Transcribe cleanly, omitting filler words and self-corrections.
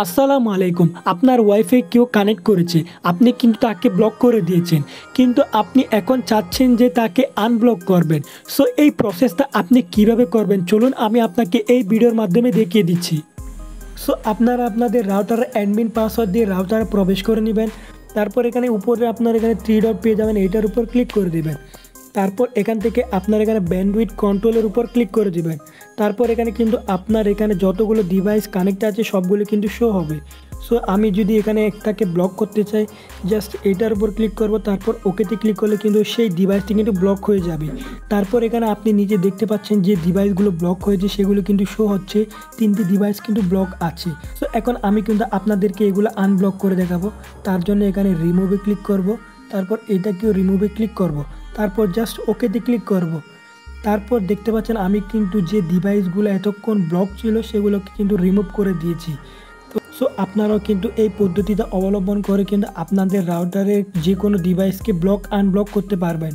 আসসালামু আলাইকুম। আপনার ওয়াইফাই কেউ কানেক্ট করেছে, আপনি কিন্তু তাকে ব্লক করে দিয়েছেন, কিন্তু আপনি এখন চাচ্ছেন যে তাকে আনব্লক করবেন। সো এই প্রসেসটা আপনি কিভাবে করবেন চলুন আমি আপনাকে এই ভিডিওর মাধ্যমে দেখিয়ে দিচ্ছি। সো আপনারা আপনাদের রাউটারের অ্যাডমিন পাসওয়ার্ড দিয়ে রাউটারে প্রবেশ করে নেবেন। তারপর এখানে উপরে আপনার এখানে 3 ডট পেয়ে যাবেন, এইটার উপর ক্লিক করে দেবেন। তারপর এখান থেকে আপনার এখানে ব্যান্ডউইথ কন্ট্রোলের উপর ক্লিক করে দিবেন। তারপর এখানে কিন্তু আপনার এখানে যতগুলো ডিভাইস কানেক্ট আছে সবগুলো কিন্তু শো হবে। সো আমি যদি এখানে একটাকে ব্লক করতে চাই, জাস্ট এটার উপর ক্লিক করব, তারপর ওকেতে ক্লিক করলে কিন্তু সেই ডিভাইসটি কিন্তু ব্লক হয়ে যাবে। তারপর এখানে আপনি নিজে দেখতে পাচ্ছেন যে ডিভাইসগুলো ব্লক হয়েছে সেগুলো কিন্তু শো হচ্ছে, 3টি ডিভাইস কিন্তু ব্লক আছে। সো এখন আমি কিন্তু আপনাদেরকে এগুলো আনব্লক করে দেখাবো। তার জন্য এখানে রিমুভে ক্লিক করব, তারপর এটাকেও রিমুভে ক্লিক করব, তারপর জাস্ট ওকেতে ক্লিক করব। তারপর দেখতে পাচ্ছেন আমি কিন্তু যে ডিভাইসগুলো এতক্ষণ ব্লক ছিল সেগুলোকে কিন্তু রিমুভ করে দিয়েছি। সো আপনারাও কিন্তু এই পদ্ধতিটা অবলম্বন করে কিন্তু আপনাদের রাউটারের যে কোনো ডিভাইসকে ব্লক আনব্লক করতে পারবেন।